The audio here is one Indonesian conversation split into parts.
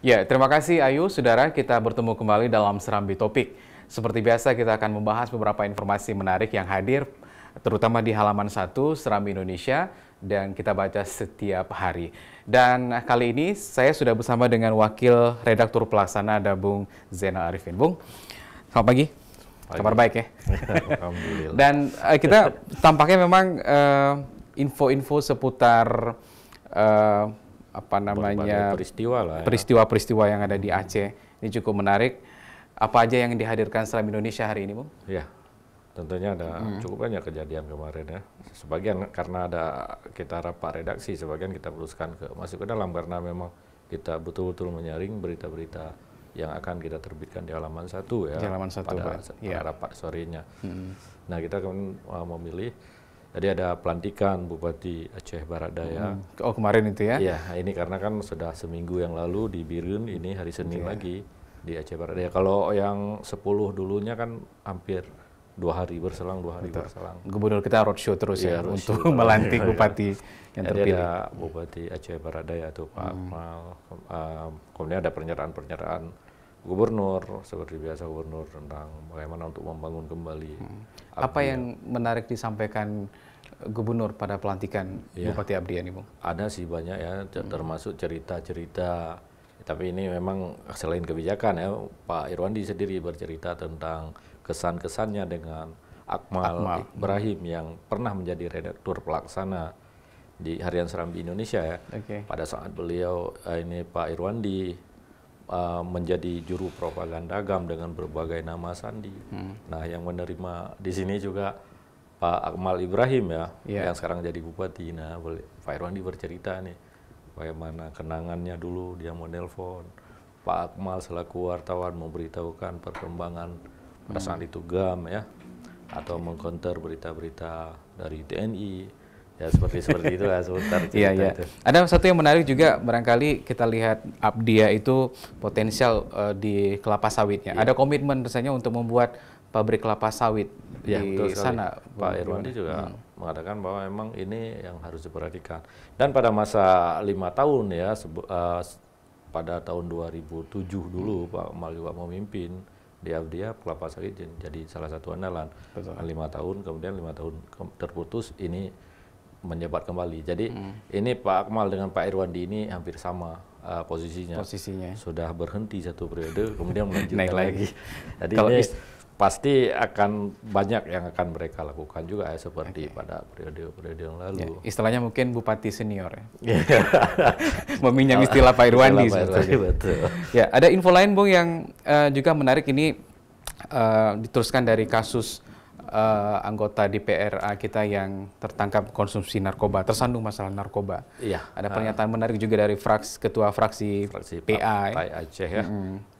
Ya, terima kasih Ayu, saudara. Kita bertemu kembali dalam Serambi Topik. Seperti biasa, kita akan membahas beberapa informasi menarik yang hadir, terutama di halaman 1 Serambi Indonesia, dan kita baca setiap hari. Dan kali ini saya sudah bersama dengan Wakil Redaktur Pelaksana, ada Bung Zainal Arifin. Bung, selamat pagi. Kabar baik ya? Alhamdulillah. Dan kita tampaknya memang info-info seputar peristiwa-peristiwa yang ada di Aceh ini cukup menarik. Apa aja yang dihadirkan Serambi Indonesia hari ini, Bung? Ya, tentunya ada cukup banyak kejadian kemarin ya. Sebagian karena ada kita rapat redaksi, sebagian kita teruskan masuk ke dalam karena memang kita betul-betul menyaring berita-berita yang akan kita terbitkan di halaman 1 ya. Di halaman 1 pada rapat sorenya. Nah, kita memilih. Jadi ada pelantikan Bupati Aceh Barat Daya. Oh, kemarin itu ya? Iya, ini karena kan sudah seminggu yang lalu di Birun, ini hari Senin lagi di Aceh Barat Daya. Kalau yang 10 dulunya kan hampir 2 hari berselang, 2 hari berselang. Gubernur kita roadshow terus ya untuk melantik bupati yang terpilih. Ada Bupati Aceh Barat Daya tuh Pak Akmal. Kemudian ada pernyataan-pernyataan gubernur, seperti biasa gubernur tentang bagaimana untuk membangun kembali. Apa yang menarik disampaikan gubernur pada pelantikan Bupati Abdiya ini, Bung? Ada sih banyak ya, termasuk cerita-cerita. Tapi ini memang selain kebijakan ya, Pak Irwandi sendiri bercerita tentang kesan-kesannya dengan Akmal Ibrahim yang pernah menjadi redaktur pelaksana di Harian Serambi Indonesia ya. Pada saat beliau ini Pak Irwandi menjadi juru propaganda agam dengan berbagai nama sandi. Nah, yang menerima di sini juga Pak Akmal Ibrahim ya, yang sekarang jadi bupati. Nah, Pak Irwandi bercerita nih bagaimana kenangannya dulu dia mau nelpon Pak Akmal selaku wartawan memberitahukan perkembangan pada saat itu GAM ya, atau mengcounter berita-berita dari TNI. Ya seperti itu ya seputar cerita itu. Ada satu yang menarik juga, barangkali kita lihat Abdiya itu potensial di kelapa sawitnya. Ada komitmen rasanya untuk membuat pabrik kelapa sawit di sana. Pak Irwandi juga mengatakan bahwa memang ini yang harus diperhatikan. Dan pada masa 5 tahun ya, pada tahun 2007 dulu Pak Akmal juga memimpin di Abdiya, kelapa sawit jadi salah satu andalan. 5 tahun, kemudian 5 tahun terputus, ini menyebat kembali. Jadi ini Pak Akmal dengan Pak Irwandi ini hampir sama posisinya. Sudah berhenti 1 periode, kemudian melanjutkan lagi. Jadi ini pasti akan banyak yang akan mereka lakukan juga ya, seperti pada periode-periode yang lalu. Ya, istilahnya mungkin bupati senior ya. Meminjam istilah Pak Irwandi. Betul. Ya, ada info lain Bung yang juga menarik ini diteruskan dari kasus anggota DPR kita yang tertangkap konsumsi narkoba, tersandung masalah narkoba. Iya. Ada pernyataan menarik juga dari ketua fraksi PA, Partai Aceh ya.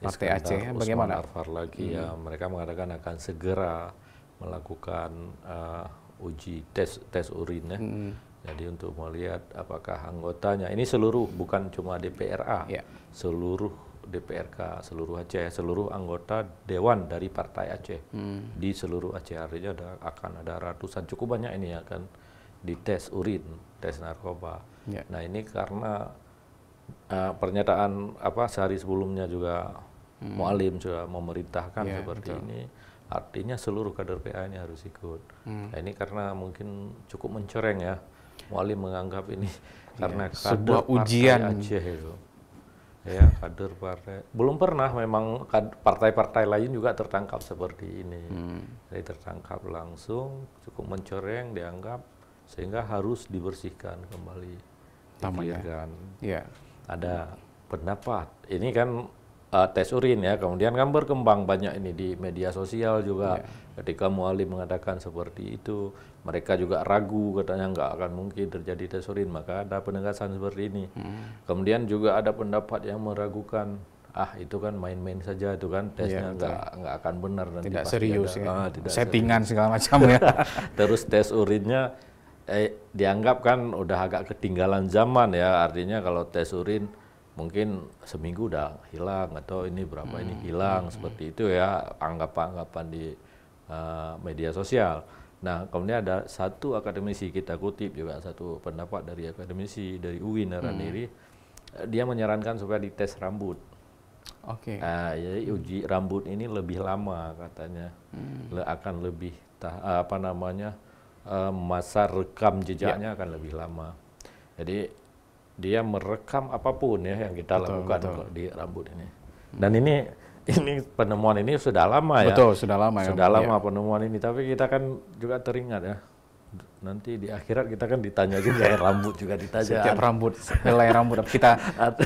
Partai Aceh. Bagaimana? Lagi ya, mereka mengatakan akan segera melakukan uji tes urin ya. Jadi untuk melihat apakah anggotanya ini seluruh, bukan cuma DPRA, seluruh DPRK seluruh Aceh, seluruh anggota dewan dari Partai Aceh di seluruh Aceh, artinya akan ada ratusan, cukup banyak ini akan dites urin, tes narkoba. Nah ini karena pernyataan sehari sebelumnya juga Mualim sudah memerintahkan seperti ini, artinya seluruh kader PA ini harus ikut. Nah ini karena mungkin cukup mencoreng ya, Mualim menganggap ini karena sebuah ujian Aceh itu. Ya, kader partai. Belum pernah memang partai-partai lain juga tertangkap seperti ini. Jadi tertangkap langsung, cukup mencoreng dianggap, sehingga harus dibersihkan kembali. Ada pendapat. Ini kan tes urin ya, kemudian kan berkembang banyak ini di media sosial juga. Ketika Mualim mengatakan seperti itu, mereka juga ragu, katanya nggak akan mungkin terjadi tes urin, maka ada penegasan seperti ini. Kemudian juga ada pendapat yang meragukan, itu kan main-main saja, itu kan tesnya nggak akan benar, nanti tidak serius ya, tidak settingan serius. Segala macam ya. Terus tes urinnya dianggap kan udah agak ketinggalan zaman ya, artinya kalau tes urin mungkin seminggu udah hilang, atau ini berapa ini hilang, seperti itu ya anggapan-anggapan di media sosial. Nah, kemudian ada satu akademisi, kita kutip juga satu pendapat dari akademisi dari UIN Narandiri, dia menyarankan supaya dites rambut. Oke. Jadi uji rambut ini lebih lama katanya, akan lebih masa rekam jejaknya akan lebih lama. Jadi dia merekam apapun ya yang kita lakukan kok di rambut ini. Dan ini penemuan ini sudah lama ya. Betul, sudah lama ya. Sudah lama penemuan ini, tapi kita kan juga teringat ya. Nanti di akhirat kita kan ditanya juga ya, rambut juga ditanya. Setiap rambut, helai rambut kita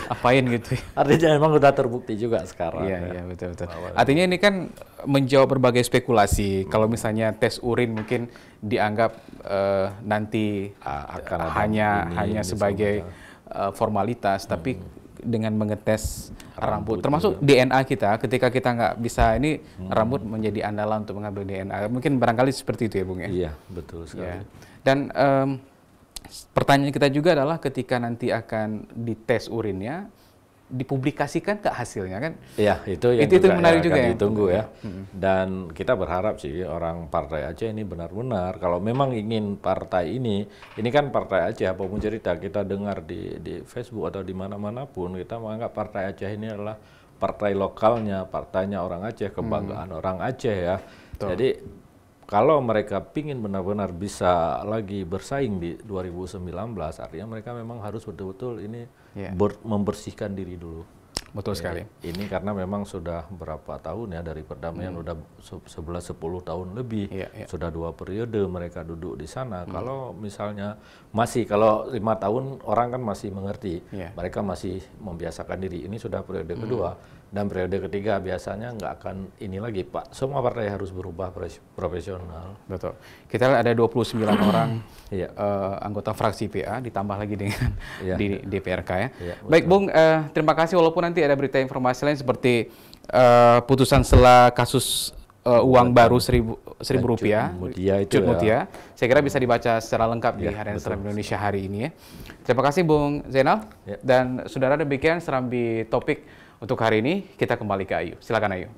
apain gitu. Artinya memang sudah terbukti juga sekarang. Iya, betul. Artinya ini kan menjawab berbagai spekulasi. Kalau misalnya tes urin mungkin dianggap nanti akan hanya sebagai formalitas, tapi dengan mengetes rambut, termasuk DNA kita, ketika kita nggak bisa ini, rambut menjadi andalan untuk mengambil DNA. Mungkin barangkali seperti itu ya, Bung ya? Iya, betul sekali. Ya. Dan pertanyaan kita juga adalah ketika nanti akan dites urinnya, dipublikasikan ke hasilnya kan? Iya, itu yang itu menarik juga ya, ya. Ditunggu ya. Dan kita berharap sih orang Partai Aceh ini benar-benar kalau memang ingin partai ini kan Partai Aceh, apapun cerita kita dengar di Facebook atau di mana-mana pun, kita menganggap Partai Aceh ini adalah partai lokalnya, partainya orang Aceh, kebanggaan orang Aceh ya. Betul. Jadi kalau mereka pingin benar-benar bisa lagi bersaing di 2019, artinya mereka memang harus betul-betul ini membersihkan diri dulu. Betul sekali. Ini karena memang sudah berapa tahun ya dari perdamaian, udah 11-10 tahun lebih, sudah 2 periode mereka duduk di sana. Kalau misalnya kalau 5 tahun orang kan masih mengerti, mereka masih membiasakan diri. Ini sudah periode kedua. Dan periode ketiga biasanya nggak akan ini lagi, Pak. Semua partai harus berubah profesional. Betul. Kita lihat ada 29 orang anggota fraksi PA, ditambah lagi dengan di DPRK ya. Baik, Bung, terima kasih. Walaupun nanti ada berita informasi lain seperti putusan setelah kasus uang baru Rp1.000, Cut Mutia. Saya kira bisa dibaca secara lengkap di Harian Seram Indonesia hari ini ya. Terima kasih, Bung Zainal. Dan saudara, demikian Serambi Topik untuk hari ini. Kita kembali ke Ayu. Silakan, Ayu.